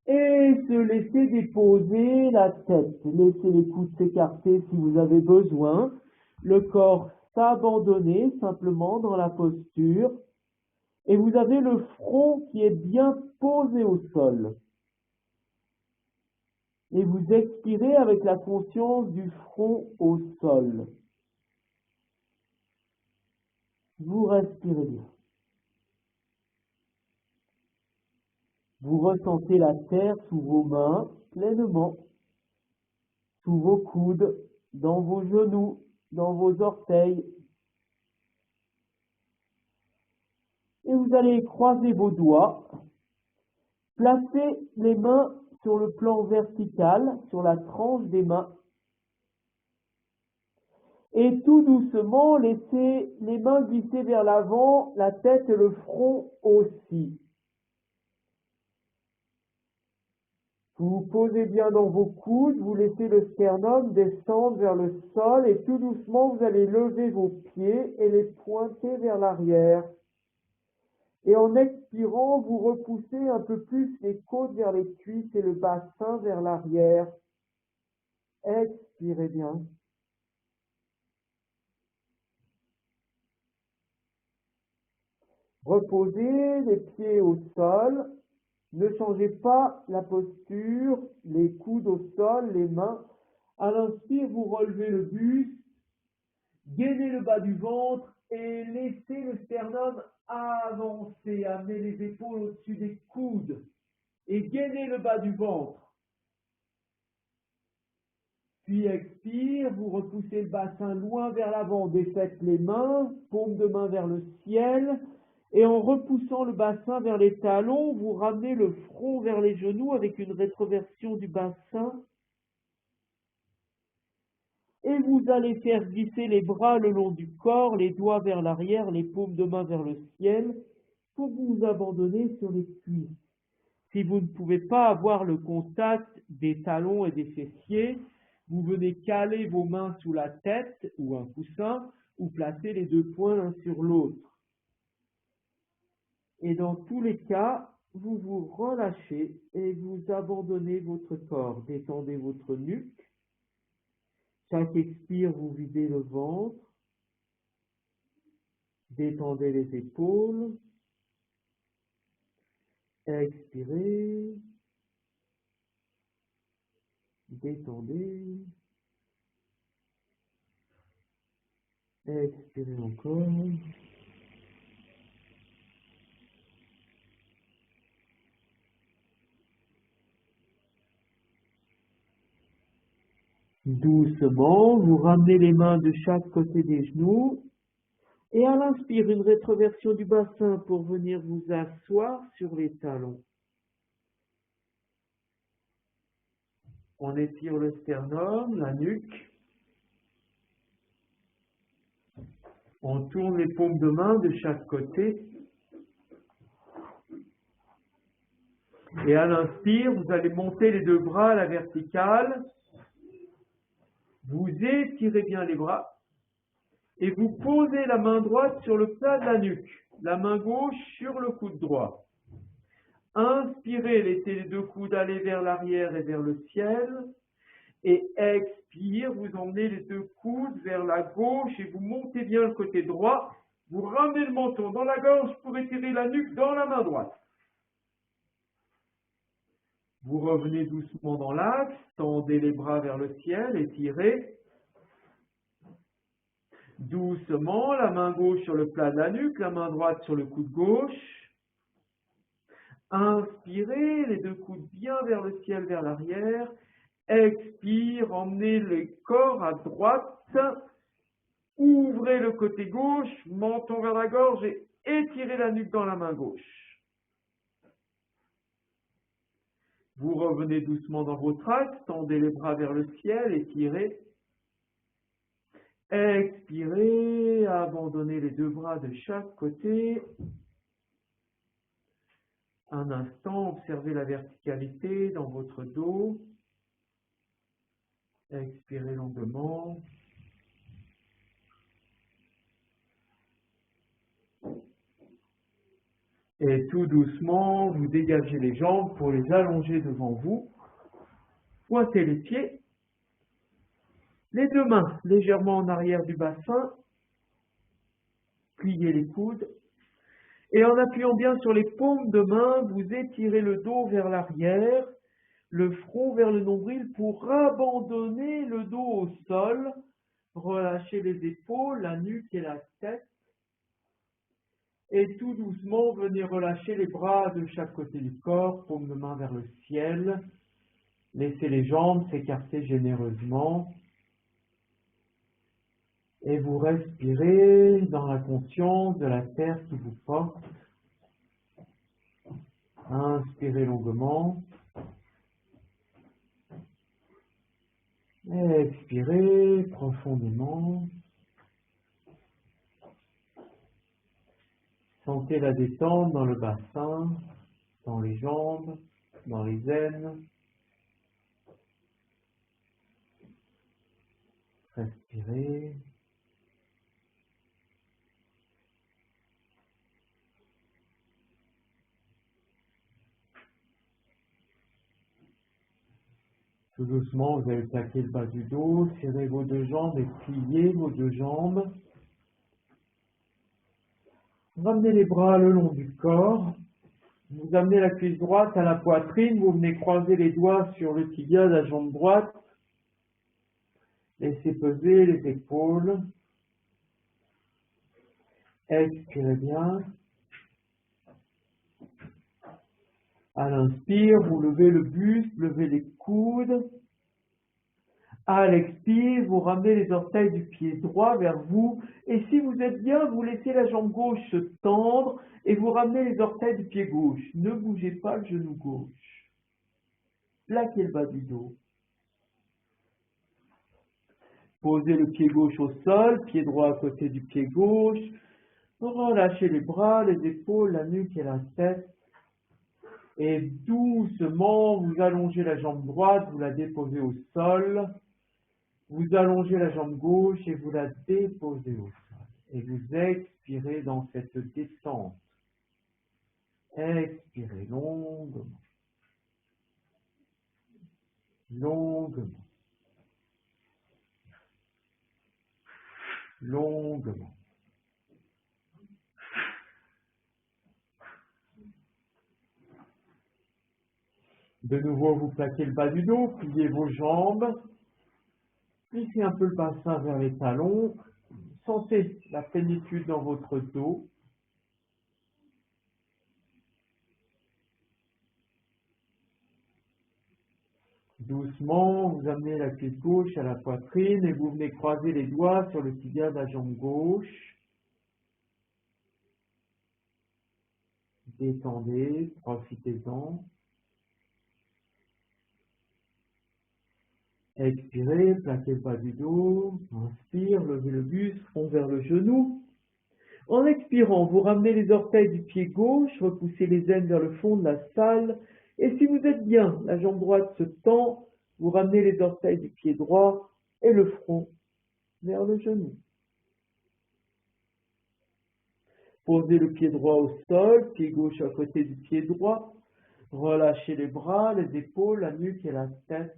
et se laisser déposer la tête. Laissez les coudes s'écarter si vous avez besoin. Le corps s'abandonner simplement dans la posture. Et vous avez le front qui est bien posé au sol. Et vous expirez avec la conscience du front au sol. Vous respirez bien. Vous ressentez la terre sous vos mains pleinement, sous vos coudes, dans vos genoux, dans vos orteils. Et vous allez croiser vos doigts, placer les mains sur le plan vertical, sur la tranche des mains. Et tout doucement, laissez les mains glisser vers l'avant, la tête et le front aussi. Vous vous posez bien dans vos coudes, vous laissez le sternum descendre vers le sol et tout doucement, vous allez lever vos pieds et les pointer vers l'arrière. Et en expirant, vous repoussez un peu plus les côtes vers les cuisses et le bassin vers l'arrière. Expirez bien. Reposez les pieds au sol. Ne changez pas la posture, les coudes au sol, les mains. À l'inspire, vous relevez le buste, gainez le bas du ventre et laissez le sternum avancer. Amenez les épaules au-dessus des coudes et gainez le bas du ventre. Puis expire, vous repoussez le bassin loin vers l'avant, défaites les mains, paume de main vers le ciel. Et en repoussant le bassin vers les talons, vous ramenez le front vers les genoux avec une rétroversion du bassin. Et vous allez faire glisser les bras le long du corps, les doigts vers l'arrière, les paumes de main vers le ciel, pour vous abandonner sur les cuisses. Si vous ne pouvez pas avoir le contact des talons et des fessiers, vous venez caler vos mains sous la tête ou un coussin, ou placer les deux poings l'un sur l'autre. Et dans tous les cas, vous vous relâchez et vous abandonnez votre corps. Détendez votre nuque. Chaque expire, vous videz le ventre. Détendez les épaules. Expirez. Détendez. Expirez encore. Doucement, vous ramenez les mains de chaque côté des genoux et à l'inspire, une rétroversion du bassin pour venir vous asseoir sur les talons. On étire le sternum, la nuque. On tourne les paumes de main de chaque côté. Et à l'inspire, vous allez monter les deux bras à la verticale. Vous étirez bien les bras. Et vous posez la main droite sur le plat de la nuque, la main gauche sur le coude droit. Inspirez, laissez les deux coudes aller vers l'arrière et vers le ciel. Et expire, vous emmenez les deux coudes vers la gauche et vous montez bien le côté droit. Vous ramenez le menton dans la gorge pour étirer la nuque dans la main droite. Vous revenez doucement dans l'axe, tendez les bras vers le ciel, étirez. Doucement, la main gauche sur le plat de la nuque, la main droite sur le coude gauche. Inspirez, les deux coudes bien vers le ciel, vers l'arrière. Expire, emmenez le corps à droite. Ouvrez le côté gauche, menton vers la gorge et étirez la nuque dans la main gauche. Vous revenez doucement dans votre axe, tendez les bras vers le ciel, étirez. Expirez, abandonnez les deux bras de chaque côté. Un instant, observez la verticalité dans votre dos. Expirez longuement. Et tout doucement, vous dégagez les jambes pour les allonger devant vous. Pointez les pieds. Les deux mains légèrement en arrière du bassin. Pliez les coudes. Et en appuyant bien sur les paumes de main, vous étirez le dos vers l'arrière, le front vers le nombril pour abandonner le dos au sol. Relâchez les épaules, la nuque et la tête. Et tout doucement, venez relâcher les bras de chaque côté du corps, paume de main vers le ciel. Laissez les jambes s'écarter généreusement. Et vous respirez dans la conscience de la terre qui vous porte. Inspirez longuement. Expirez profondément. Sentez la détente dans le bassin, dans les jambes, dans les aines. Respirez. Tout doucement, vous allez plaquer le bas du dos, serrez vos deux jambes et pliez vos deux jambes. Ramenez les bras le long du corps. Vous amenez la cuisse droite à la poitrine. Vous venez croiser les doigts sur le tibia de la jambe droite. Laissez peser les épaules. Expirez bien. À l'inspire, vous levez le buste, levez les coudes. À l'expire, vous ramenez les orteils du pied droit vers vous. Et si vous êtes bien, vous laissez la jambe gauche se tendre et vous ramenez les orteils du pied gauche. Ne bougez pas le genou gauche. Plaquez le bas du dos. Posez le pied gauche au sol, pied droit à côté du pied gauche. Relâchez les bras, les épaules, la nuque et la tête. Et doucement, vous allongez la jambe droite, vous la déposez au sol. Vous allongez la jambe gauche et vous la déposez au sol. Et vous expirez dans cette détente. Expirez longuement. Longuement. Longuement. De nouveau, vous plaquez le bas du dos, pliez vos jambes. Plissez un peu le bassin vers les talons. Sentez la plénitude dans votre dos. Doucement, vous amenez la cuisse gauche à la poitrine et vous venez croiser les doigts sur le tibia de la jambe gauche. Détendez, profitez-en. Expirez, plaquez le bas du dos. Inspire, levez le buste, front vers le genou. En expirant, vous ramenez les orteils du pied gauche, repoussez les aines vers le fond de la salle. Et si vous êtes bien, la jambe droite se tend, vous ramenez les orteils du pied droit et le front vers le genou. Posez le pied droit au sol, pied gauche à côté du pied droit. Relâchez les bras, les épaules, la nuque et la tête.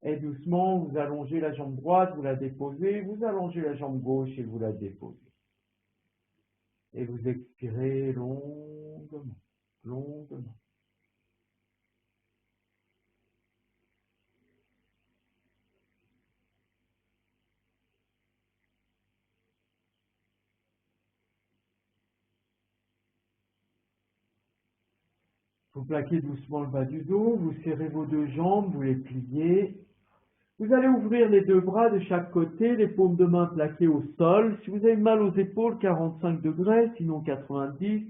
Et doucement, vous allongez la jambe droite, vous la déposez. Vous allongez la jambe gauche et vous la déposez. Et vous expirez longuement, longuement. Vous plaquez doucement le bas du dos, vous serrez vos deux jambes, vous les pliez. Vous allez ouvrir les deux bras de chaque côté, les paumes de main plaquées au sol. Si vous avez mal aux épaules, 45 degrés, sinon 90.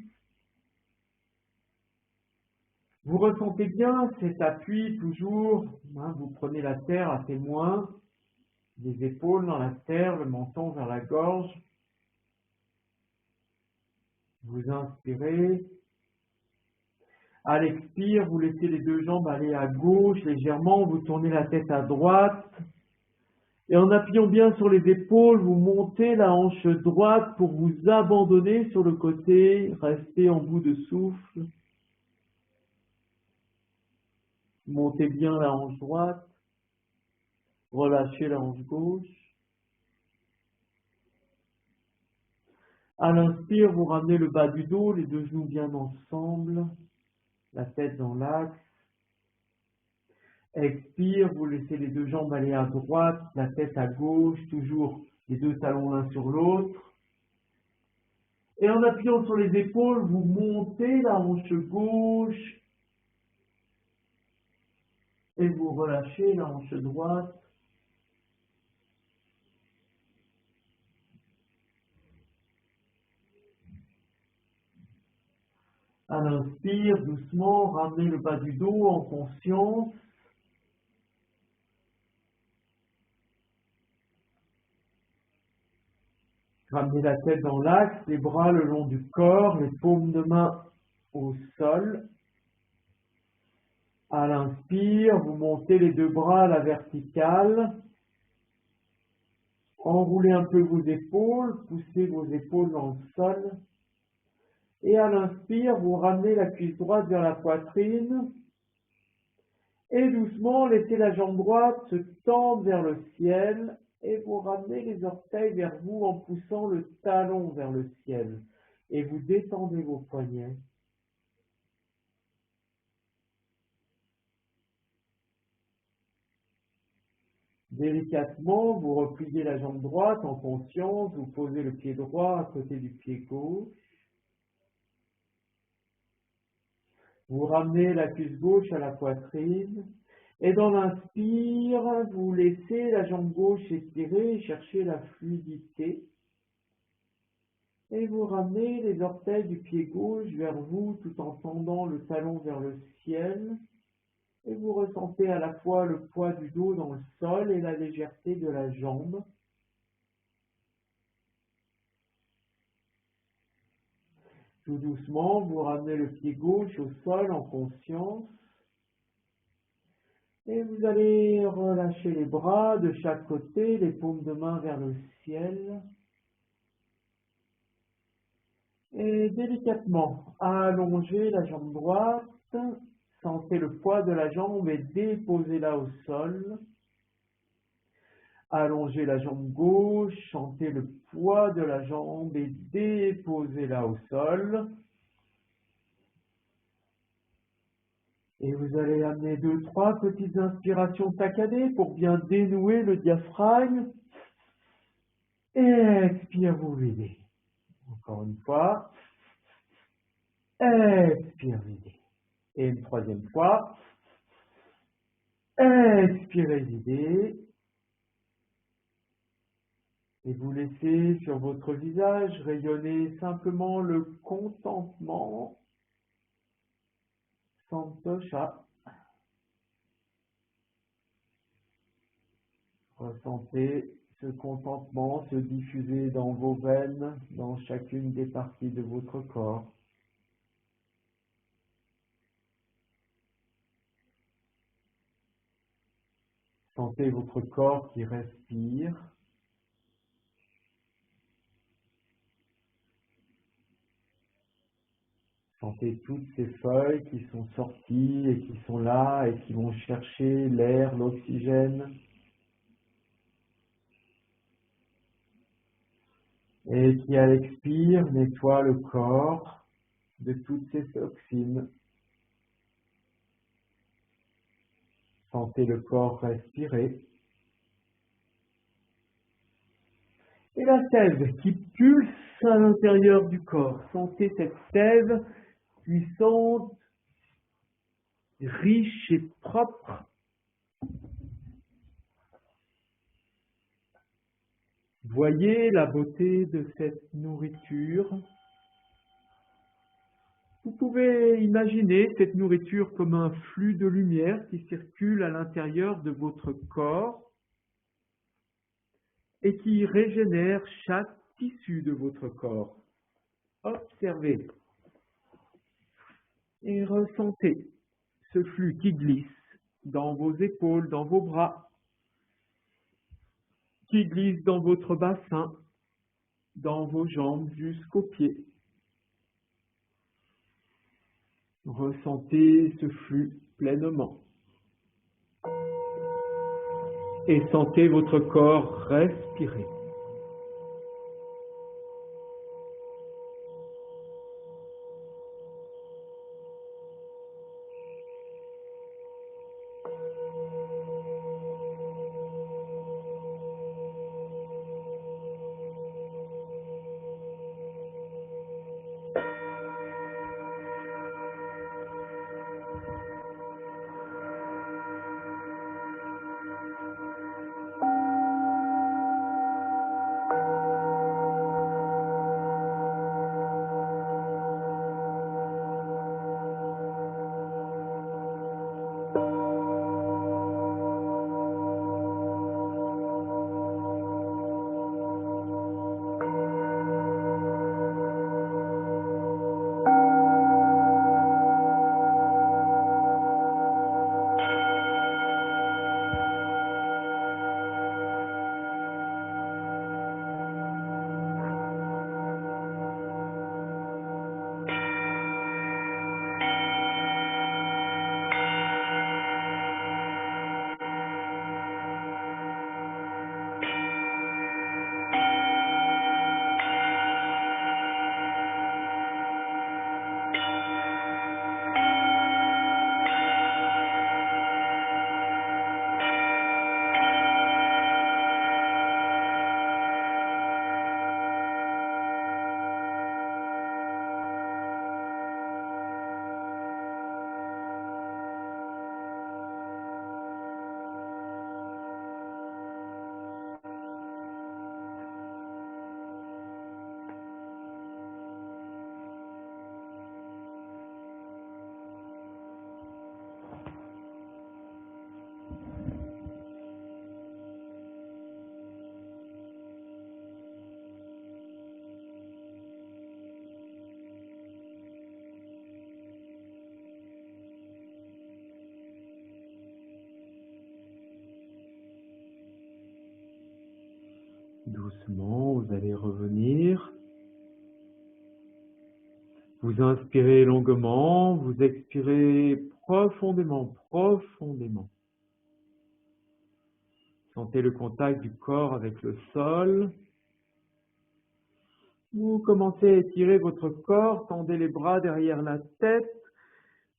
Vous ressentez bien cet appui toujours. Vous prenez la terre à témoin, les épaules dans la terre, le menton vers la gorge. Vous inspirez. À l'expire, vous laissez les deux jambes aller à gauche légèrement, vous tournez la tête à droite. Et en appuyant bien sur les épaules, vous montez la hanche droite pour vous abandonner sur le côté, restez en bout de souffle. Montez bien la hanche droite, relâchez la hanche gauche. À l'inspire, vous ramenez le bas du dos, les deux genoux bien ensemble, la tête dans l'axe. Expire, vous laissez les deux jambes aller à droite, la tête à gauche, toujours les deux talons l'un sur l'autre. Et en appuyant sur les épaules, vous montez la hanche gauche et vous relâchez la hanche droite. À l'inspire, doucement, ramenez le bas du dos en conscience. Ramenez la tête dans l'axe, les bras le long du corps, les paumes de main au sol. À l'inspire, vous montez les deux bras à la verticale. Enroulez un peu vos épaules, poussez vos épaules dans le sol. Et à l'inspire, vous ramenez la cuisse droite vers la poitrine. Et doucement, laissez la jambe droite se tendre vers le ciel. Et vous ramenez les orteils vers vous en poussant le talon vers le ciel. Et vous détendez vos poignets. Délicatement, vous repliez la jambe droite en conscience, vous posez le pied droit à côté du pied gauche. Vous ramenez la cuisse gauche à la poitrine. Et dans l'inspire, vous laissez la jambe gauche étirée et cherchez la fluidité. Et vous ramenez les orteils du pied gauche vers vous tout en tendant le talon vers le ciel. Et vous ressentez à la fois le poids du dos dans le sol et la légèreté de la jambe. Tout doucement, vous ramenez le pied gauche au sol en conscience. Et vous allez relâcher les bras de chaque côté, les paumes de main vers le ciel. Et délicatement, allongez la jambe droite. Sentez le poids de la jambe et déposez-la au sol. Allongez la jambe gauche, sentez le poids de la jambe et déposez-la au sol. Et vous allez amener 2-3 petites inspirations saccadées pour bien dénouer le diaphragme. Et expire, vous videz. Encore une fois. Expire, videz. Et une troisième fois. Expirez, videz. Et vous laissez sur votre visage rayonner simplement le contentement. Santosha. Ressentez ce contentement se diffuser dans vos veines, dans chacune des parties de votre corps. Sentez votre corps qui respire. Sentez toutes ces feuilles qui sont sorties et qui sont là et qui vont chercher l'air, l'oxygène. Et qui, à l'expire, nettoie le corps de toutes ces toxines. Sentez le corps respirer. Et la sève qui pulse à l'intérieur du corps. Sentez cette sève puissante, riche et propre. Voyez la beauté de cette nourriture. Vous pouvez imaginer cette nourriture comme un flux de lumière qui circule à l'intérieur de votre corps et qui régénère chaque tissu de votre corps. Observez et ressentez ce flux qui glisse dans vos épaules, dans vos bras, qui glisse dans votre bassin, dans vos jambes jusqu'aux pieds. Ressentez ce flux pleinement. Et sentez votre corps respirer. Doucement, vous allez revenir. Vous inspirez longuement, vous expirez profondément, profondément. Sentez le contact du corps avec le sol. Vous commencez à étirer votre corps, tendez les bras derrière la tête.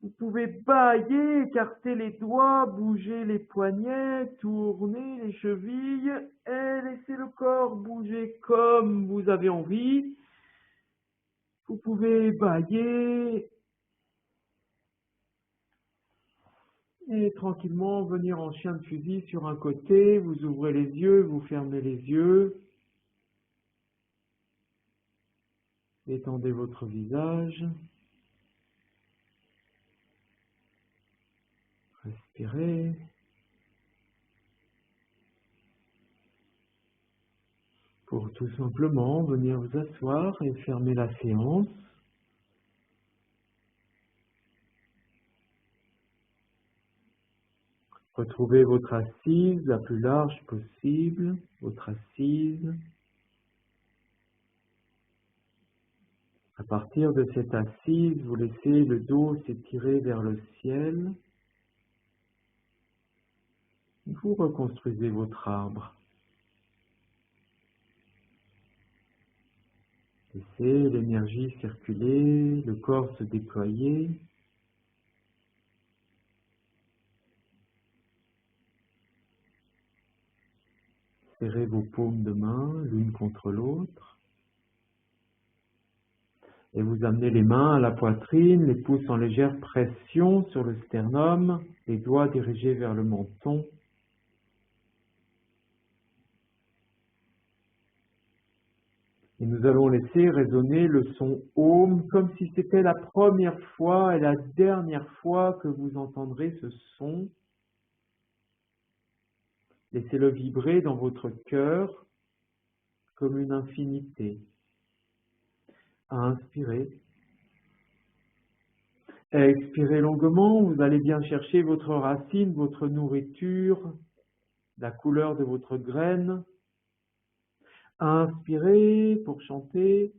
Vous pouvez bâiller, écarter les doigts, bouger les poignets, tourner les chevilles et laisser le corps bouger comme vous avez envie. Vous pouvez bâiller et tranquillement venir en chien de fusil sur un côté. Vous ouvrez les yeux, vous fermez les yeux. Étendez votre visage. Respirez. Pour tout simplement venir vous asseoir et fermer la séance. Retrouvez votre assise la plus large possible, votre assise À partir de cette assise, vous laissez le dos s'étirer vers le ciel. Vous reconstruisez votre arbre. Laissez l'énergie circuler, le corps se déployer. Serrez vos paumes de main l'une contre l'autre. Et vous amenez les mains à la poitrine, les pouces en légère pression sur le sternum, les doigts dirigés vers le menton. Et nous allons laisser résonner le son Om comme si c'était la première fois et la dernière fois que vous entendrez ce son. Laissez-le vibrer dans votre cœur comme une infinité. Inspirez. Expirez longuement, vous allez bien chercher votre racine, votre nourriture, la couleur de votre graine. Inspirez pour chanter.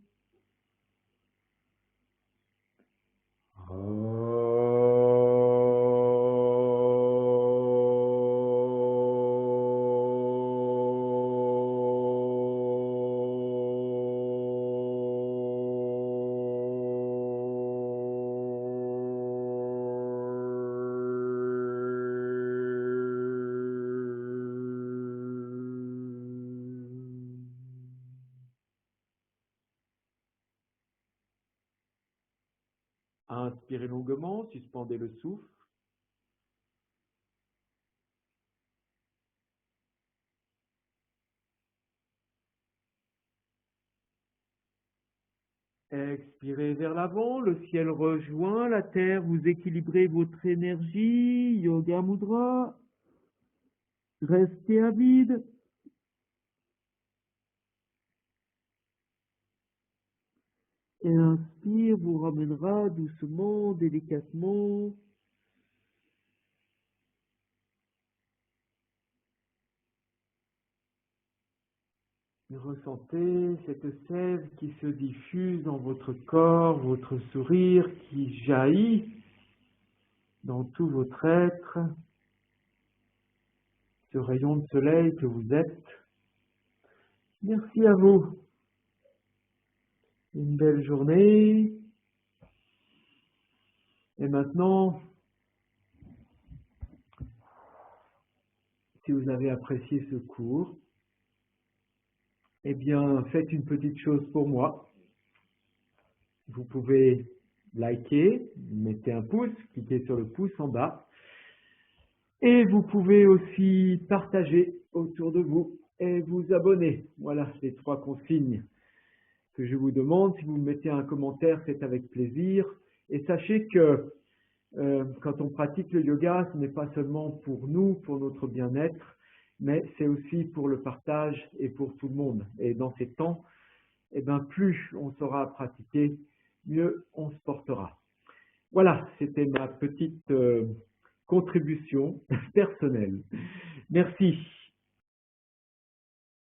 Inspirez longuement, suspendez le souffle. Expirez vers l'avant, le ciel rejoint la terre, vous équilibrez votre énergie, Yoga Mudra. Restez à vide. Et l'inspire vous ramènera doucement, délicatement. Et ressentez cette sève qui se diffuse dans votre corps, votre sourire qui jaillit dans tout votre être, ce rayon de soleil que vous êtes. Merci à vous. Une belle journée. Et maintenant, si vous avez apprécié ce cours, eh bien, faites une petite chose pour moi. Vous pouvez liker, mettez un pouce, cliquez sur le pouce en bas. Et vous pouvez aussi partager autour de vous et vous abonner. Voilà les 3 consignes que je vous demande. Si vous mettez un commentaire, c'est avec plaisir. Et sachez que quand on pratique le yoga, ce n'est pas seulement pour nous, pour notre bien-être, mais c'est aussi pour le partage et pour tout le monde. Et dans ces temps, eh ben, plus on saura pratiquer, mieux on se portera. Voilà, c'était ma petite contribution personnelle. Merci.